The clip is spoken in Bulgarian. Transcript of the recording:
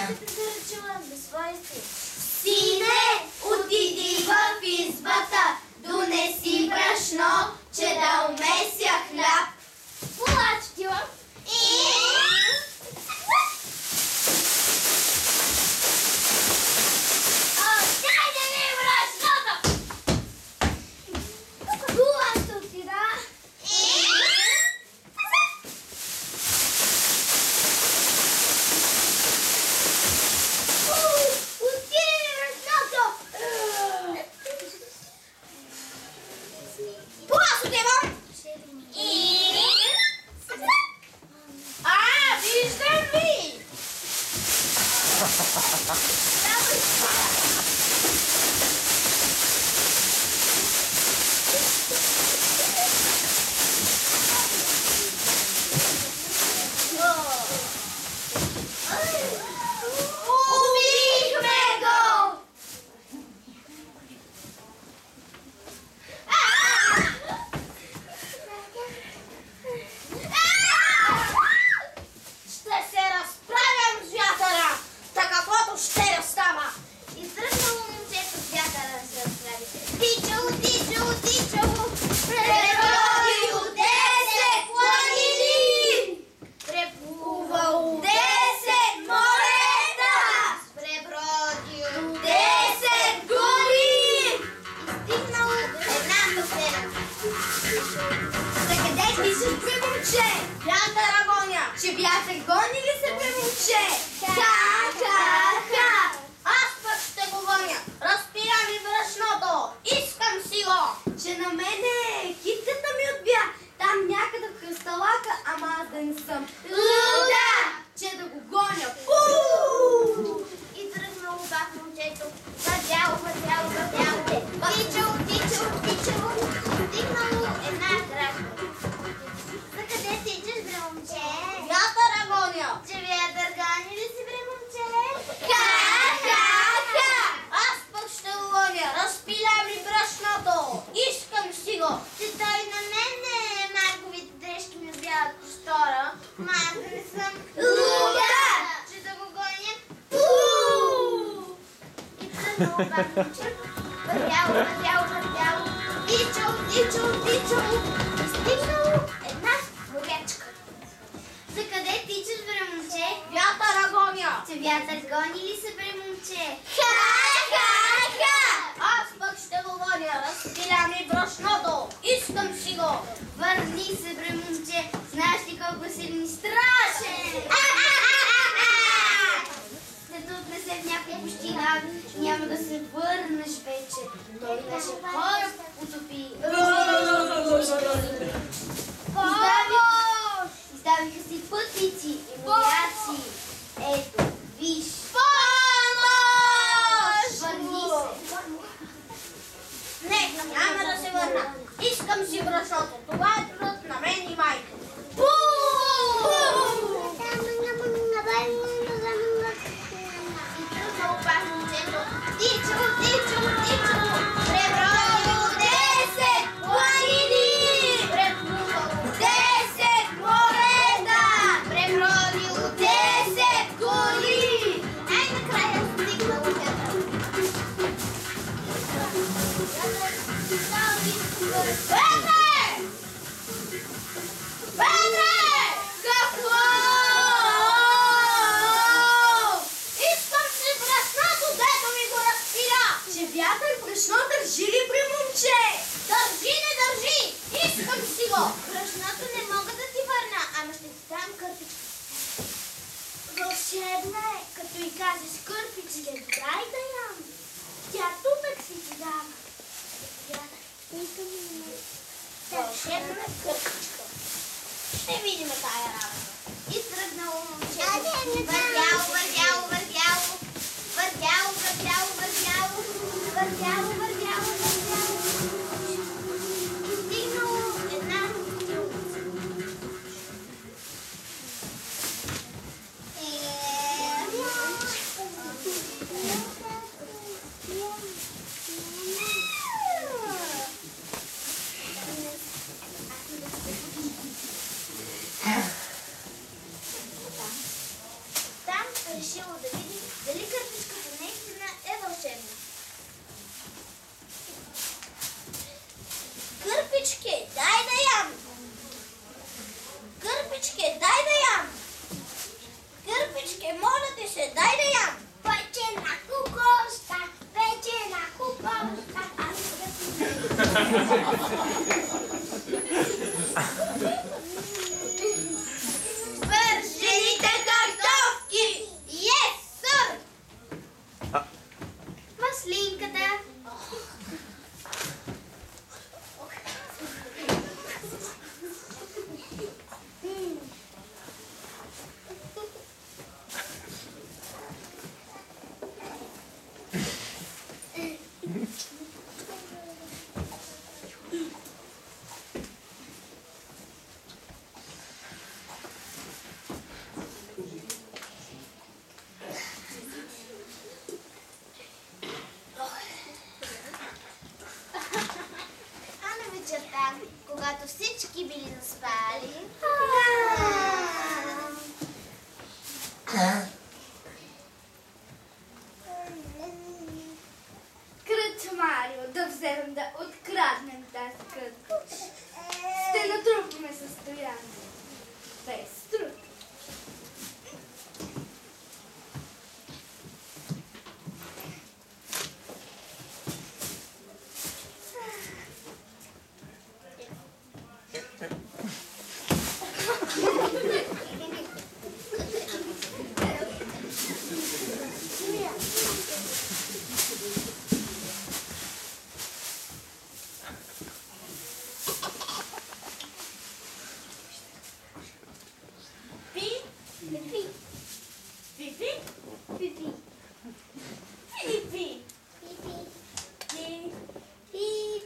се придържала до своя син. Сине, отиди в избата, донеси брашно, че да умеся хляб. Плачтила. Дайте ми брашното! Була ще отида. Отиде ми брашното! Була ще отивам. Виждам ви! Убихме го! Ще се разправям с вятъра, така каквото ще остава. Издръгнало момчето с вятъра да се разправи. Тичало, Преброил 10 планини, преплувал 10 морета, пребродил 10 гори. стигнал една поселя. За къде пишеш, бе, момче? Вятъра гоня. Че вятър гони ли се, бе, момче? Ха! Аз пък ще го гоня. Разпира ми брашното. Искам си го. Че на мене китката ми отбя. Там някъде в хръсталака, ама аз да не съм. Луда! Че да го гоня. И тръгнало пак момчето. Вървяло. Тичало. Стигнало една гражда. За къде тичаш, бре, момче? Вятъра гоня. Че вятър гони ли си, бре, момче? Ха! Аз пък ще го гоня. Разпиля ми брашното. Искам си го. Че той на мене марковите дрежки ми бяват по стора. Ма аз да не съм Луда! Че да го гоня. И тръгнало пак момчето. Вървяло. Тичало. И стигнало една горячка. За къде тичаш, бре, момче? Вятъра гоня. Че вятър гони ли се, бре, момче? Аз пък ще го гоня. Разпиля ми брашното. Искам си го. Върни се, бре, момче. Знаеш ли колко си ми страшен? Като отнесе в някоя община, няма да се върнеш вече. Той наше хора утопи. Издавиха си пътници и моряци. Ето, виж. Върни се. Не, няма да се върна. Искам си брашното. Това е трудът на мен и майка. И тръгнало пак момчето. Тичало. Пребродил 10 планини. преплувал 10 морета. пребродил 10 гори. най-накрая стигнало вятър. Петре! Какво? Искам си брашното, дето ми го разпиля. Че вятър брашно държи ли, при момче? Държи, не държи. Искам си го. Брашното не мога да ти върна, ама ще ти дам кърпичка. Вълшебна е, като й кажеш кърпичка, дай да ям. Тя тутък си ти дава. Вълшебна кърпичка. Ще видим тая работа. И тръгнало момчето. Вървяло. И стигнало една улица. Там решило да види се, дай да ям. Печена кукошка, печена кукошка. Аз Свържените картофки! Yes, сър! маслинката. А на вечерта, когато всички били заспали, Кръчмарио, да вземем да откраднем тази кръчка. Ще натрупаме състояние. Без труд. пи, Пипи, пи-пи, пипи, пи-пи. пипи, пипи.